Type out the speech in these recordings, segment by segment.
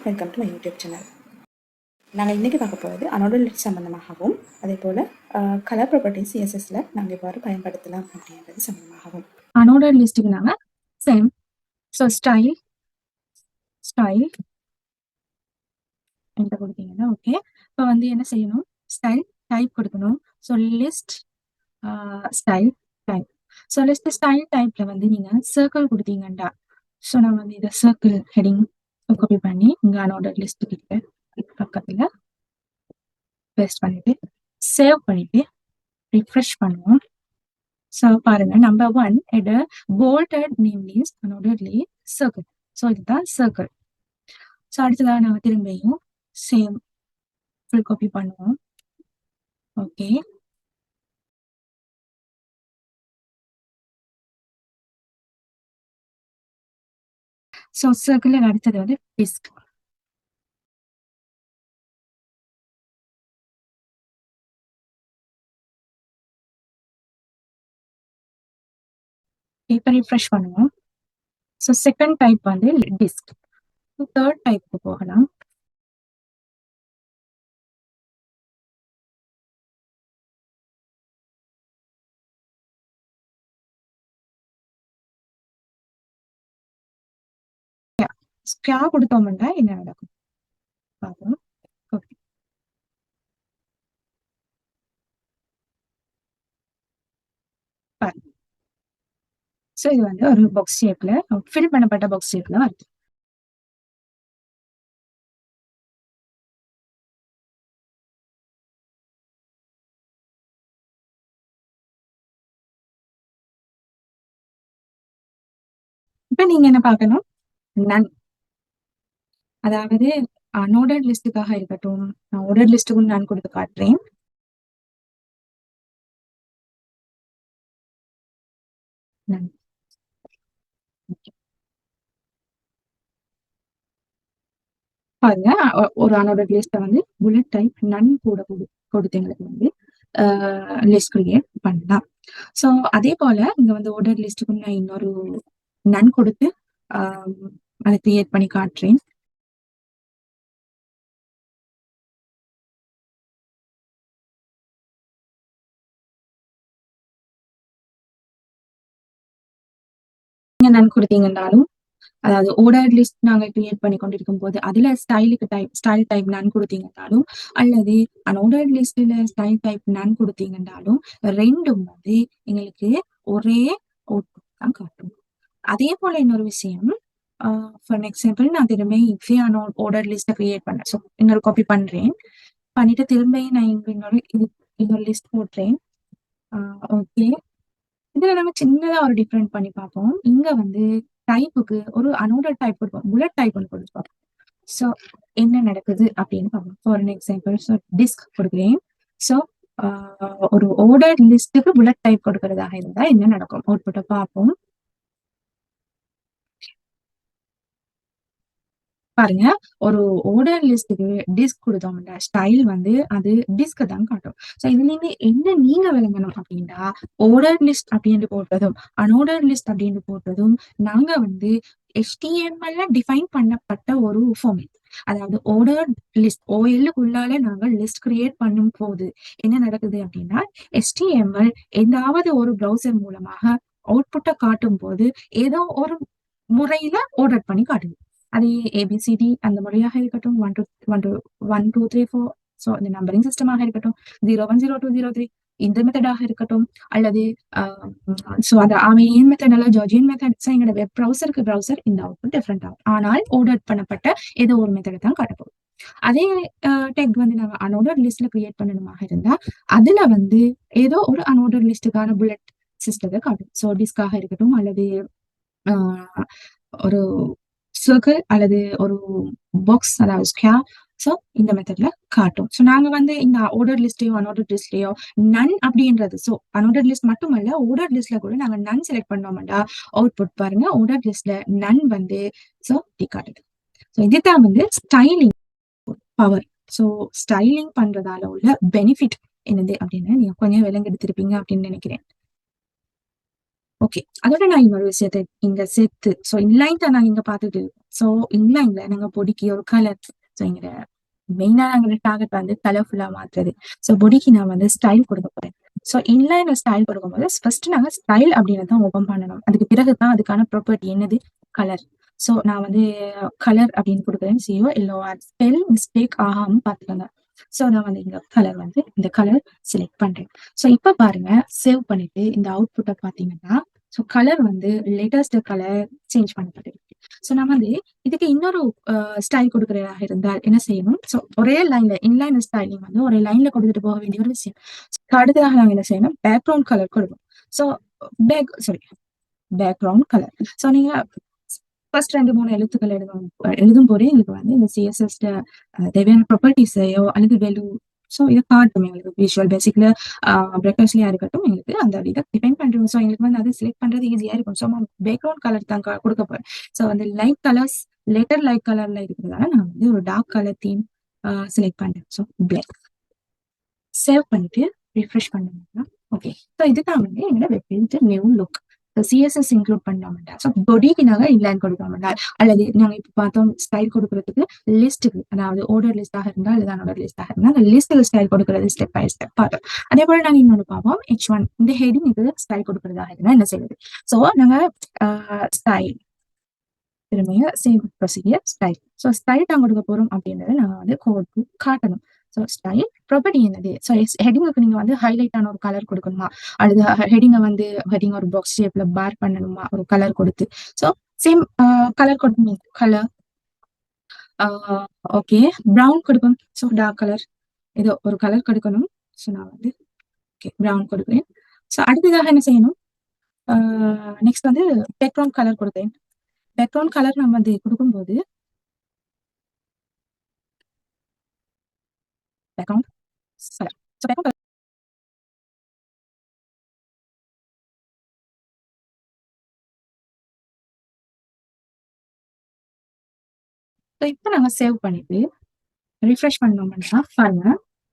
Welcome to my YouTube channel. நாங்கள் இன்றைக்கி பார்க்க போகிறது அனார்டர்ட் லிஸ்ட் சம்மந்தமாகவும் அதே போல் கலர் ப்ராப்பர்ட்டிஸ் சிஎஸ்எஸ்ல நாங்கள் எவ்வாறு பயன்படுத்தலாம் அப்படின்றது சம்மந்தமாகவும். அனார்டர்ட் லிஸ்ட்டுக்கு நாங்கள் சேம் ஸோ ஸ்டைல் என்கிட்ட கொடுத்தீங்கன்னா ஓகே. இப்போ வந்து என்ன செய்யணும், ஸ்டைல் டைப் கொடுக்கணும். So list style type. So list style டைப்ல வந்து நீங்கள் சர்க்கிள் கொடுத்தீங்கண்டா, ஸோ நான் வந்து இதை சர்க்கிள் ஹெடிங் காப்பி பண்ணி இங்கே அனார்டர்ட் லிஸ்ட் கிட்ட பக்கத்தில் பேஸ்ட் பண்ணிட்டு சேவ் பண்ணிட்டு ரிஃப்ரெஷ் பண்ணுவோம். ஸோ பாருங்க, நம்பர் 1 எடு bolded name list unorderedly circle. So இதுதான் சர்க்கிள். ஸோ அடுத்ததாக நாங்கள் திரும்பியும் சேம் ஃபுல் காப்பி பண்ணுவோம். ஓகே, ஸோ சர்க்கிள் அடுத்தது வந்து டிஸ்க். இப்போ ரிஃப்ரெஷ் பண்ணுவோம். ஸோ செகண்ட் டைப் வந்து டிஸ்க். தேர்ட் டைப்புக்கு போகலாம். ஸ்கொயர் கொடுத்தோம்னா என்ன நடக்கும் பார்ப்போம். ஓகே, ஸோ இது வந்து ஒரு பாக்ஸ் ஷேப்ல ஃபில் பண்ணப்பட்ட பாக்ஸ் ஷேப்ல வருது. இப்ப நீங்க என்ன பார்க்கணும், நன். அதாவது அன்ஆர்டர்ட் லிஸ்டுக்காக இருக்கட்டும், நான் ஆர்டர்ட் லிஸ்ட்டுக்கும் நான் கொடுத்து காட்டுறேன். நன். பாருங்க, ஒரு அன்ஆர்டர்ட் லிஸ்ட்டை வந்து புல்லட் டைப் நன் கூட கொடுத்து எங்களுக்கு வந்து லிஸ்ட் கிரியேட் பண்ணலாம். ஸோ அதே போல இங்க வந்து ஆர்டர்ட் லிஸ்ட்டுக்கும் நான் இன்னொரு நன் கொடுத்து அதை கிரியேட் பண்ணி காட்டுறேன். நீங்க நன் கொடுத்தீங்கன்னாலும், அதாவது ஆர்டர்ட் லிஸ்ட் நாங்க கிரியேட் பண்ணி கொண்டிருக்கும் போது அதுல ஸ்டைல் டைப் நன் கொடுத்தீங்கன்னாலும், அல்லது அன்ஆர்டர்ட் லிஸ்ட்ல ஸ்டைல் டைப் நன் கொடுத்தீங்கன்னாலும், ரெண்டும் வந்து எங்களுக்கு ஒரே அவுட்புட் தான் காட்டும். அதே போல இன்னொரு விஷயம், ஃபார் எக்ஸாம்பிள் நான் திரும்ப இப்பே ஆர்டர் லிஸ்ட்டை கிரியேட் பண்ணேன். ஸோ இன்னொரு காப்பி பண்றேன், பண்ணிட்டு திரும்ப நான் இன்னொரு லிஸ்ட் போடுறேன். ஓகே, இதுல நம்ம சின்னதா ஒரு டிஃபரெண்ட் பண்ணி பார்ப்போம். இங்க வந்து டைப்புக்கு ஒரு அன்ஆர்டர்ட் டைப் கொடுப்போம், புல்லட் டைப் ஒன்று கொடுப்போம். ஸோ என்ன நடக்குது அப்படின்னு பார்ப்போம். ஃபார் எக்ஸாம்பிள் ஸோ டிஸ்க் கொடுக்குறேன். ஸோ ஒரு ஆர்டர்ட் லிஸ்ட்டுக்கு புல்லட் டைப் கொடுக்கறதாக இருந்தா என்ன நடக்கும், அவுட்புட்டை பார்ப்போம். பாருங்க, ஒரு ஆர்டர் லிஸ்ட்டுக்கு டிஸ்க் கொடுத்தோம்னா ஸ்டைல் வந்து அது டிஸ்க் தான் காட்டும். ஸோ இதுல என்ன நீங்க விளங்கணும் அப்படின்னா, ஆர்டர் லிஸ்ட் அப்படின்னு போட்டதும் அன்ஆர்டர் லிஸ்ட் அப்படின்னு போட்டதும் நாங்க வந்து HTML டிஃபைன் பண்ணப்பட்ட ஒரு ஃபார்மேட். அதாவது ஆர்டர் லிஸ்ட் OL-க்குள்ளால நாங்கள் லிஸ்ட் கிரியேட் பண்ணும் போது என்ன நடக்குது அப்படின்னா, HTML ஏதாவது ஒரு ப்ரௌசர் மூலமாக அவுட்புட்டை காட்டும் போது ஏதோ ஒரு முறையில ஆர்டர் பண்ணி காட்டுது. அது ஏபிசிடி அந்த முறையாக இருக்கட்டும், 1 2 3 4, ஸோ இந்த நம்பரிங் சிஸ்டமாக இருக்கட்டும், 01 02 03 இந்த மெத்தடாக இருக்கட்டும், அல்லது ஸோ அந்த ஆர்மேனியன் மெத்தட் அல்ல ஜார்ஜியன் மெத்தட். ஸோ எங்களோட வெப் ப்ரௌசர் இந்த அவுட்புட் டிஃப்ரெண்ட் ஆகும். ஆனால் ஆர்டர் பண்ணப்பட்ட ஏதோ ஒரு மெத்தடை தான் காட்டப்போம். அதே டெக் வந்து நாங்கள் அன்ஆர்டர்ட் லிஸ்ட்ல கிரியேட் பண்ணணுமாக இருந்தா அதுல வந்து ஏதோ ஒரு அன்ஆர்டர்ட் லிஸ்டுக்கான புல்லட் சிஸ்டத்தை காட்டும். ஸோ டிஸ்காக இருக்கட்டும், அல்லது ஒரு சர்க்கிள் அல்லது ஒரு பாக்ஸ், அதாவது ஸ்கொயர். ஸோ இந்த மெத்தட்ல காட்டும். ஸோ நாங்க வந்து இந்த ஆர்டர் லிஸ்ட்லயோ அன்ஆர்டர் லிஸ்ட்லயோ நன் அப்படின்றது, ஸோ அன்ஆர்டர் லிஸ்ட் மட்டுமல்ல ஆர்டர் லிஸ்ட்ல கூட நாங்க நன் செலக்ட் பண்ணோம்டா அவுட்புட் பாருங்க, ஆர்டர் லிஸ்ட்ல நன் வந்து ஸோ காட்டுது. ஸோ இதுதான் வந்து ஸ்டைலிங் பவர். ஸோ ஸ்டைலிங் பண்றதால உள்ள பெனிஃபிட் என்னது அப்படின்னு நீங்க கொஞ்சம் விளங்கெடுத்திருப்பீங்க அப்படின்னு நினைக்கிறேன். ஓகே, அதோட நான் இன்னொரு விஷயத்தை இங்க சேர்த்து, ஸோ இன்லைன் தான் நாங்க இங்க பார்த்துட்டு இருக்கோம். ஸோ இன்லைன்ல நாங்க பொடிக்கு ஒரு கலர். ஸோ எங்க மெயினா நாங்க டார்கெட் வந்து கலர்ஃபுல்லா மாத்துறது. ஸோ பொடிக்கு நான் வந்து ஸ்டைல் கொடுக்க போறேன். ஸோ இன்லைன்ல ஸ்டைல் கொடுக்கும்போது ஃபர்ஸ்ட் நாங்க ஸ்டைல் அப்படின்னு தான் ஓபன் பண்ணணும். அதுக்கு பிறகுதான் அதுக்கான ப்ராப்பர்ட்டி என்னது கலர். ஸோ நான் வந்து கலர் அப்படின்னு கொடுக்குறேன். சிஓ இல்லோ ஸ்பெல் மிஸ்டேக் ஆகாம பாத்துக்கோங்க. ஸோ நான் வந்து இங்க கலர் வந்து இந்த கலர் செலக்ட் பண்றேன். ஸோ இப்ப பாருங்க, சேவ் பண்ணிட்டு இந்த அவுட்புட்டை பாத்தீங்கன்னா, ஸோ கலர் வந்து லேட்டஸ்ட் கலர் சேஞ்ச் பண்ணப்பட்டிருக்கு. ஸோ நான் வந்து இதுக்கு இன்னொரு ஸ்டைல் கொடுக்குறதாக இருந்தால் என்ன செய்யணும்? ஸோ ஒரே லைன்ல இன்லைன் ஸ்டைலிங் வந்து ஒரே லைன்ல கொடுத்துட்டு போக வேண்டிய ஒரு விஷயம். அடுத்ததாக நாங்க என்ன செய்யணும்? பேக்ரவுண்ட் கலர் கொடுக்கணும். So background colour. ஸோ நீங்க ஃபர்ஸ்ட் 2-3 எழுத்துக்கள் எழுதும் போதே எங்களுக்கு வந்து இந்த சிஎஸ்எஸ் தேவையான ப்ராப்பர்ட்டிஸையோ அல்லது வேல்யூ ஸோ இதை காட்டும் எங்களுக்கு விஷுவல் பேசிக்ல பிரேக்கர்ஸ்லயா இருக்கட்டும், எங்களுக்கு அந்த இதை டிபெண்ட் பண்றோம். ஸோ எங்களுக்கு வந்து அதை செலக்ட் பண்றது ஈஸியா இருக்கும். ஸோ பேக்ரவுண்ட் கலர் தான் கொடுக்க போறேன். ஸோ வந்து லைட் கலர்ஸ் லேட்டர் லைட் கலர்ல இருக்கிறதால நான் வந்து ஒரு டார்க் கலர் தீம் செலக்ட் பண்றேன். ஸோ பிளாக் சேவ் பண்ணிட்டு ரிஃப்ரெஷ் பண்ணோம்னா ஓகே. ஸோ இதுதான் வந்து என்னோட webpage new look. CSS include பண்ணாமட்டா. ஸோ பொடிக்கு நாங்க இன்லைன் கொடுக்காமட்டா, அல்லது நாங்க இப்ப பார்த்தோம் ஸ்டைல் கொடுக்கறதுக்கு லிஸ்ட்டுக்கு, அதாவது ஆர்டர் லிஸ்டாக இருந்தா அல்லது அன்ஆர்டர் லிஸ்டாக இருந்தா அந்த லிஸ்ட்டுக்கு ஸ்டைல் கொடுக்கறது ஸ்டெப் பை ஸ்டெப் பார்த்தோம். அதே போல நாங்க இன்னொன்று பார்ப்போம். H1 இந்த ஹெடிங் இது ஸ்டைல் கொடுக்கறதாக இருந்தா என்ன செய்யுது? ஸோ நாங்க ஸ்டைல் திரும்பிய same procedure style. So style தான் கொடுக்க போறோம் அப்படின்றத நாங்க வந்து கோட் காட்டணும். ஸோ ஸ்டைல் ப்ராப்பர்ட்டி என்னது? ஸோ ஹெடிங்குக்கு நீங்க வந்து ஹைலைட் ஆன ஒரு கலர் கொடுக்கணுமா, அல்லது ஹெடிங் ஒரு பாக்ஸ் ஷேப்ல பார் பண்ணணுமா ஒரு கலர் கொடுத்து? ஸோ சேம் கலர் கொடுக்கணும். கலர் ஓகே ப்ரௌன் கொடுக்கணும். ஸோ டார்க் கலர் ஏதோ ஒரு கலர் கொடுக்கணும். ஸோ நான் வந்து ஓகே ப்ரௌன் கொடுக்குறேன். ஸோ அடுத்ததாக என்ன செய்யணும்? நெக்ஸ்ட் வந்து பேக்ரவுண்ட் கலர் கொடுக்குறேன். பேக்ரவுண்ட் கலர் நம்ம வந்து கொடுக்கும்போது பேக்ரவுண்ட் கலர். ஸோ பேக்ரவுண்ட் இப்போ நாங்க சேவ் பண்ணிட்டு ரிஃப்ரெஷ் பண்ணோம்னா பாருங்க,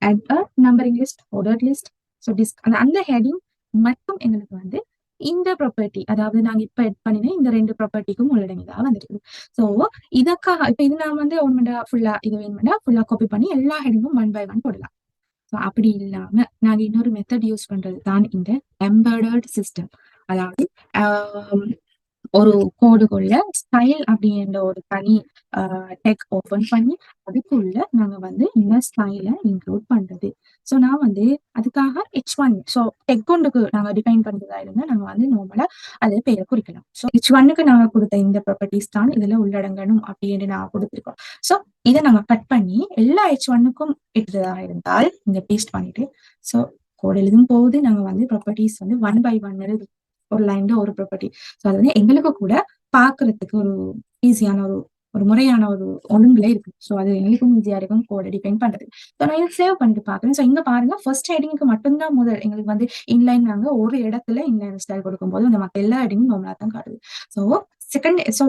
at a numbering list, order list, so disk அந்த ஹெடிங் மட்டும் எங்களுக்கு வந்து இந்த ப்ராப்பர்ட்டி, அதாவது நாங்க இப்ப எட் பண்ணின இந்த 2 ப்ராப்பர்ட்டிக்கும் உள்ளடங்கியதா வந்துருக்கு. ஸோ இதுக்காக இப்ப இது நான் வந்து ஒன்மெண்டா ஃபுல்லா இது வேணுமெண்டா ஃபுல்லா காப்பி பண்ணி எல்லா ஹெடிங்கும் 1 by 1 போடலாம். ஸோ அப்படி இல்லாம நாங்க இன்னொரு மெத்தட் யூஸ் பண்றது தான் இந்த எம்பெடட் சிஸ்டம். அதாவது ஒரு கோடுக்குள்ள ஸ்டைல் அப்படின்ற ஒரு தனி டெக் ஓபன் பண்ணி அதுக்குள்ள நாங்க வந்து இந்த ஸ்டைல இன்க்ளூட் பண்றது. ஸோ நான் வந்து அதுக்காக H1 ஸோ டெக் ஒன்றுக்கு நாங்க டிஃபைன் பண்றதா இருந்தா நாங்க வந்து நார்மலா அது பேரை குறிக்கலாம். ஸோ H1க்கு நாங்க கொடுத்த இந்த ப்ராப்பர்ட்டிஸ் தான் இதுல உள்ளடங்கணும் அப்படின்னு நாங்க கொடுத்துருக்கோம். ஸோ இதை நாங்க கட் பண்ணி எல்லா H1க்கும் இட்டதா இருந்தால் இங்க பேஸ்ட் பண்ணிட்டு ஸோ கோட் எழுதும் போது நாங்க வந்து ப்ராப்பர்ட்டிஸ் வந்து 1 by 1 எழுது ஒரு லைன்ல ஒரு ப்ராப்பர்ட்டி. ஸோ அது வந்து எங்களுக்கு கூட பாக்குறதுக்கு ஒரு ஈஸியான ஒரு ஒரு முறையான ஒரு ஒழுங்குல இருக்கு. ஸோ அது எங்களுக்கும் ஈஸியா இருக்கும் கோடை டிபெண்ட் பண்றது. ஸோ நான் இதை சேவ் பண்ணிட்டு பாக்குறேன். ஸோ இங்க பாருங்க ஃபர்ஸ்ட் ஹெடிங்க்கு மட்டும்தான் முதல் எங்களுக்கு வந்து இன்லைன் நாங்க ஒரு இடத்துல இன்லைன் ஸ்டைல் கொடுக்கும்போது அந்த மற்ற எல்லா ஹெடிங்கும் நார்மலா தான் காட்டுது. ஸோ செகண்ட் ஸோ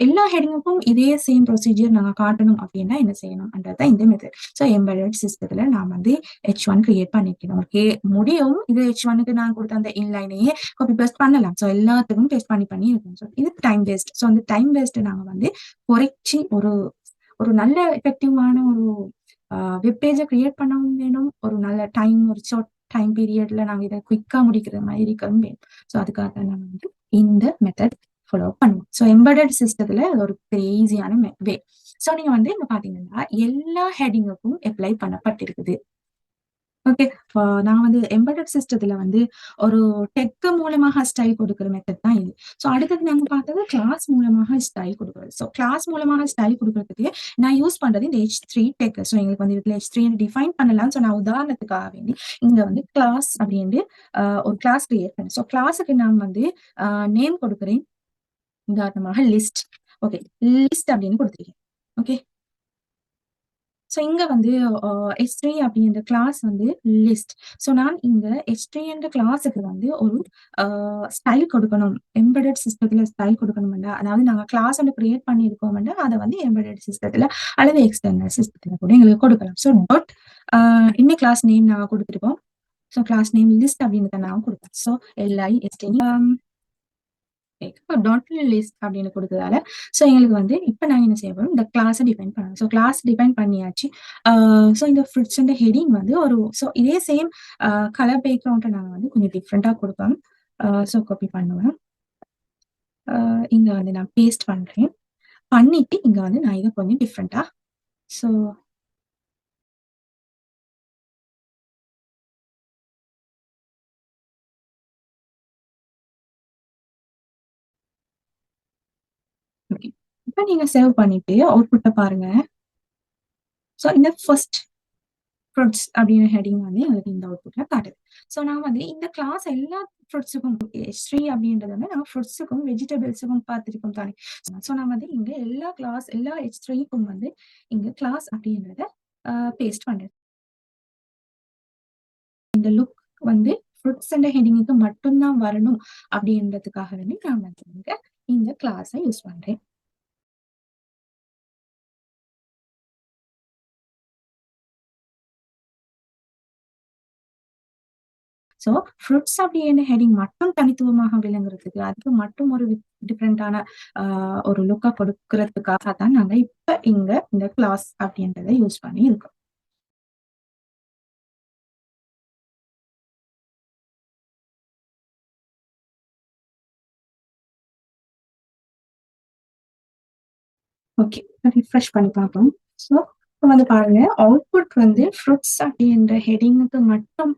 எல்லா ஹெடிங்குக்கும் இதே சேம் ப்ரொசீஜர் நாங்க காட்டணும் அப்படின்னா என்ன செய்யணும்ன்றதான் இந்த மெத்தட். ஸோ எம்பெடட் சிஸ்டத்துல நான் வந்து H1 கிரியேட் பண்ணிக்கிறேன். ஓகே முடியும் இது H1க்கு நான் கொடுத்த அந்த இன்லைனையே காப்பி பேஸ்ட் பண்ணலாம். ஸோ எல்லாத்துக்கும் பேஸ்ட் பண்ணி இருக்கும். ஸோ இது டைம் வேஸ்ட். ஸோ அந்த டைம் வேஸ்ட் நாங்க வந்து குறைச்சி ஒரு ஒரு நல்ல எஃபெக்டிவான ஒரு வெப்பேஜை கிரியேட் பண்ணவும் வேணும். ஒரு நல்ல டைம் ஒரு ஷார்ட் டைம் பீரியட்ல நாங்க இதை குயிக்கா முடிக்கிற மாதிரி இருக்கவும் வேணும். ஸோ அதுக்காக தான் நாங்க வந்து இந்த மெத்தட் ஃபாலோ பண்ணுவோம். ஸோ எம்பெடட் சிஸ்டத்துல அது ஒரு ஈஸியான வே. ஸோ நீங்க வந்து இங்க பாத்தீங்கன்னா எல்லா ஹெடிங்குக்கும் அப்ளை பண்ணப்பட்டிருக்குது. ஓகே. நான் வந்து எம்பெடட் சிஸ்டத்துல வந்து ஒரு டெக் மூலமாக ஸ்டைல் கொடுக்குற மெத்தட் தான் இது. ஸோ அடுத்தது நாங்க பார்த்தது கிளாஸ் மூலமாக ஸ்டைல் கொடுக்குறது. ஸோ கிளாஸ் மூலமாக ஸ்டைல் கொடுக்கறதுக்கு நான் யூஸ் பண்றது இந்த H3 டெக். ஸோ எங்களுக்கு வந்து இதுல H3 டிஃபைன் பண்ணலாம். ஸோ நான் உதாரணத்துக்காக வேண்டி இங்க வந்து கிளாஸ் அப்படின்னு ஒரு கிளாஸ் கிரியேட் பண்ணேன். ஸோ கிளாஸுக்கு நான் வந்து நேம் கொடுக்குறேன். உதாரணமாக லிஸ்ட். ஓகே லிஸ்ட் அப்படின்னு கொடுத்துருக்கேன். ஓகே. ஸோ இங்க வந்து H3 அப்படின்ற கிளாஸ் வந்து லிஸ்ட். ஸோ நான் இங்க H3 என்ற கிளாஸுக்கு வந்து ஒரு ஸ்டைல் கொடுக்கணும். எம்பெடட் சிஸ்டத்துல ஸ்டைல் கொடுக்கணும்னா, அதாவது நாங்க கிளாஸ் ஒன்று கிரியேட் பண்ணியிருக்கோம்னா அதை வந்து எம்பெடட் சிஸ்டத்துல அல்லது எக்ஸ்டர்னல் சிஸ்டத்துல கூட எங்களுக்கு கொடுக்கலாம். ஸோ டாட் இன்னும் கிளாஸ் நேம் நாங்க கொடுத்துருக்கோம். ஸோ கிளாஸ் நேம் லிஸ்ட் அப்படின்னு நான் கொடுப்பேன். ஸோ LIST டோட்டல் லிஸ்ட் அப்படின்னு கொடுத்ததால ஸோ எங்களுக்கு வந்து இப்போ நாங்கள் என்ன செய்ய போகிறோம், இந்த கிளாஸை டிஃபைன் பண்ணணும். ஸோ கிளாஸ் டிஃபைன் பண்ணியாச்சு. ஸோ இந்த ஃப்ரூட்ஸ் ஹெடிங் வந்து ஒரு ஸோ இதே சேம் கலர் பேக்ரவுண்டை நாங்கள் வந்து கொஞ்சம் டிஃப்ரெண்ட்டாக கொடுப்போம். ஸோ காப்பி பண்ணுவேன். இங்கே வந்து நான் பேஸ்ட் பண்ணுறேன். பண்ணிட்டு இங்கே வந்து நான் இதை கொஞ்சம் டிஃப்ரெண்ட்டாக ஸோ ஓகே. இப்போ நீங்க சேவ் பண்ணிட்டு அவுட்புட்டை பாருங்க. ஸோ இந்த ஃபர்ஸ்ட் ஃப்ரூட்ஸ் அப்படின்னு ஹெடிங் வந்து எங்களுக்கு இந்த அவுட்புட்ல காட்டுது. ஸோ நான் வந்து இந்த கிளாஸ் எல்லா ஃப்ரூட்ஸுக்கும் H3 அப்படின்றது வந்து நாங்கள் ஃப்ரூட்ஸுக்கும் வெஜிடபிள்ஸுக்கும் பார்த்துருக்கோம் தானே. ஸோ நான் வந்து இங்க எல்லா கிளாஸ் எல்லா H3க்கும் வந்து இங்க கிளாஸ் அப்படின்றத பேஸ்ட் பண்றேன். இந்த லுக் வந்து ஃப்ரூட்ஸ் அண்ட் ஹெடிங்குக்கு மட்டும்தான் வரணும் அப்படின்றதுக்காக வந்து நான் வந்து இங்க இந்த கிளாஸை யூஸ் பண்றேன். ஸோ ஃப்ரூட்ஸ் அப்படின்னு ஹெடிங் மட்டும் தனித்துவமாக விளங்குறதுக்கு அதுக்கு மட்டும் ஒரு டிஃப்ரெண்டான ஒரு லுக்கை கொடுக்கறதுக்காக தான் நாங்க இப்ப இங்க இந்த கிளாஸ் அப்படின்றத யூஸ் பண்ணி இருக்கோம். ஓகே, ரிஃப்ரெஷ் பண்ணி பார்ப்போம். ஸோ இப்போ வந்து பாருங்க, அவுட்புட் வந்து ஃப்ரூட்ஸ் அப்படின்ற ஹெடிங்குக்கு மட்டும்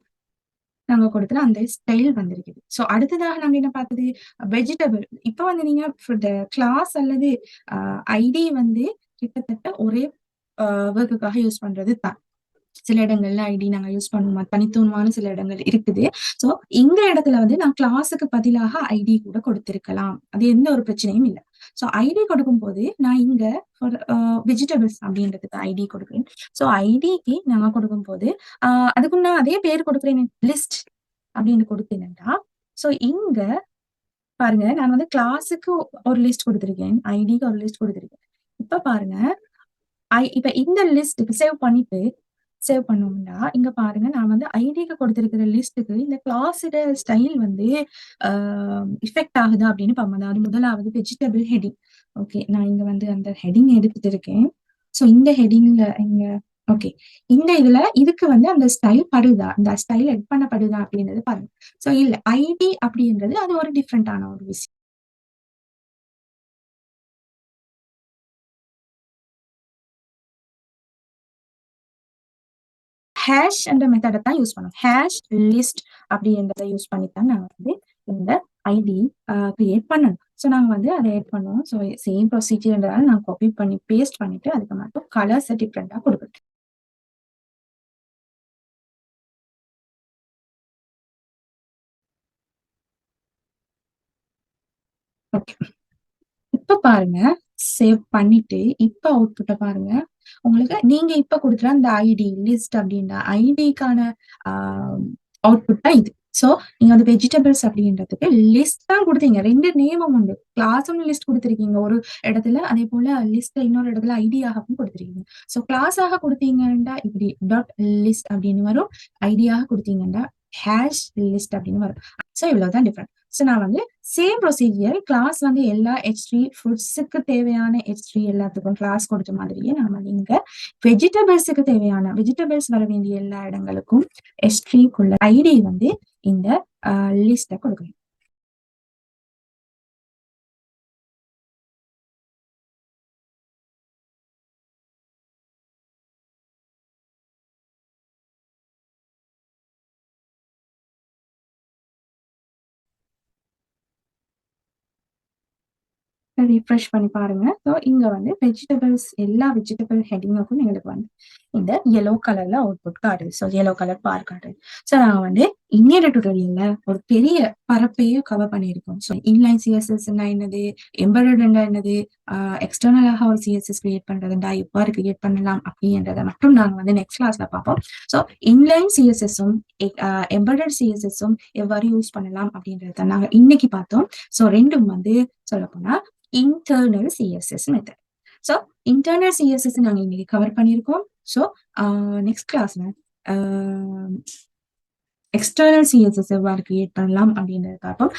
நாங்க கொடுத்துல அந்த ஸ்டைல் வந்திருக்குது. ஸோ அடுத்ததாக நாங்க என்ன பார்த்தது, வெஜிடபிள். இப்போ வந்து நீங்க கிளாஸ் அல்லது ஐடி வந்து கிட்டத்தட்ட ஒரே ஒர்க்குக்காக யூஸ் பண்றது தான். சில இடங்கள்ல ஐடி நாங்க யூஸ் பண்ணுவோம், தனித்துவமான சில இடங்கள் இருக்குது. ஸோ இந்த இடத்துல வந்து நான் கிளாஸுக்கு பதிலாக ஐடி கூட கொடுத்திருக்கலாம், அது எந்த ஒரு பிரச்சனையும் இல்லை. ஸோ ஐடி கொடுக்கும் போது நான் இங்க வெஜிடபிள்ஸ் அப்படின்றதுக்கு ஐடி கொடுக்குறேன். ஸோ ஐடிக்கு நாங்க கொடுக்கும் போது அதுக்கு நான் அதே பேர் கொடுக்குறேன், லிஸ்ட் அப்படின்னு கொடுத்தேன்டா. ஸோ இங்க பாருங்க, நான் வந்து கிளாஸுக்கு ஒரு லிஸ்ட் கொடுத்திருக்கேன், ஐடிக்கு ஒரு லிஸ்ட் கொடுத்திருக்கேன். இப்ப பாருங்க, இப்ப இந்த லிஸ்ட் சேவ் பண்ணோம்னா இங்க பாருங்க, நான் வந்து ஐடிக்கு கொடுத்திருக்கிற லிஸ்ட்டுக்கு இந்த கிளாஸோட ஸ்டைல் வந்து இஃபெக்ட் ஆகுதா அப்படின்னு பார்ப்போம். அதாவது முதலாவது வெஜிடபிள் ஹெடிங். ஓகே, நான் இங்க வந்து அந்த ஹெடிங் எடுத்துட்டு இருக்கேன். ஸோ இந்த ஹெடிங்ல இங்க ஓகே, இந்த இதுல இதுக்கு வந்து அந்த ஸ்டைல் படுதா, இந்த ஸ்டைல் எட் பண்ணப்படுதா அப்படின்றது பாருங்க. ஸோ இல்ல, ஐடி அப்படின்றது அது ஒரு டிஃப்ரெண்டான ஒரு விஷயம். ஹேஷ் என்ற மெத்தடை தான் யூஸ் பண்ணும். ஹேஷ் லிஸ்ட் அப்படின்றத யூஸ் பண்ணி தான் நாங்கள் வந்து இந்த ஐடி கிரியேட் பண்ணணும். ஸோ நாங்கள் வந்து அதை ஆட் பண்ணுவோம். ஸோ சேம் ப்ரொசீஜர்ன்றதால நான் காப்பி பண்ணி பேஸ்ட் பண்ணிட்டு அதுக்கு மட்டும் கலர்ஸை டிஃப்ரெண்டாக கொடுக்குறேன். ஓகே, இப்ப பாருங்க, சேவ் பண்ணிட்டு இப்ப அவுட்புட்டை பாருங்க. உங்களுக்கு நீங்க இப்ப கொடுக்குற அந்த ஐடி லிஸ்ட் அப்படின்ற ஐடிக்கான அவுட்புட் தான் இது. சோ நீங்க வந்து வெஜிடபிள்ஸ் அப்படின்றதுக்கு லிஸ்ட் தான் கொடுத்தீங்க. 2 நேமும் உண்டு. கிளாஸும் லிஸ்ட் கொடுத்துருக்கீங்க ஒரு இடத்துல, அதே போல லிஸ்ட் இன்னொரு இடத்துல ஐடியாகவும் கொடுத்துருக்கீங்க. சோ கிளாஸாக கொடுத்தீங்கன்னா இப்படி டாட் லிஸ்ட் அப்படின்னு வரும், ஐடியாக கொடுத்தீங்கன்னா ஹேஷ் லிஸ்ட் அப்படின்னு வரும். சோ இவ்வளவுதான் டிஃபரெண்ட். ஸோ நான் வந்து சேம் ப்ரொசீஜர் கிளாஸ் வந்து எல்லா H3 ஃப்ரூட்ஸுக்கு தேவையான H3 எல்லாத்துக்கும் கிளாஸ் கொடுத்த மாதிரியே நாம இங்க வெஜிடபிள்ஸுக்கு தேவையான வெஜிடபிள்ஸ் வர வேண்டிய எல்லா இடங்களுக்கும் H3க்குள்ள ஐடி வந்து இந்த லிஸ்ட்டை கொடுக்கணும். ரிஃப்ரெஷ் பண்ணி பாருங்க. ஸோ இங்க வந்து வெஜிடபிள்ஸ் எல்லா வெஜிடபிள் ஹெட்டிங்குக்கும் எங்களுக்கு வந்து இந்த yellow கலர்ல அவுட்புட் காட்டுது. ஸோ yellow கலர் பார் காட்டுது. ஸோ நாங்க வந்து இன்னொரு டுட்டோரியல்ல ஒரு பெரிய பரப்பையே கவர் பண்ணியிருக்கோம். ஸோ இன்லைன் சிஎஸ்எஸ்னா என்னது, எம்பெடட்னா என்னது, எக்ஸ்டர்னலாக ஒரு சிஎஸ்எஸ் கிரியேட் பண்றதுண்டா எவ்வாறு கிரியேட் பண்ணலாம் அப்படின்றத மட்டும் நாங்க வந்து நெக்ஸ்ட் கிளாஸ்ல பார்ப்போம். ஸோ இன்லைன் சிஎஸ்எஸும் எம்பெடட் சிஎஸ்எஸும் எவ்வாறு யூஸ் பண்ணலாம் அப்படின்றத நாங்க இன்னைக்கு பார்த்தோம். ஸோ ரெண்டும் வந்து சொல்ல போனா internal CSS method. So internal CSS நாங்க இன்னைக்கு கவர் பண்ணியிருக்கோம். ஸோ நெக்ஸ்ட் கிளாஸ்ல எக்ஸ்டர்னல் CSS எவ்வாறு கிரியேட் பண்ணலாம் அப்படின்றத பார்ப்போம்.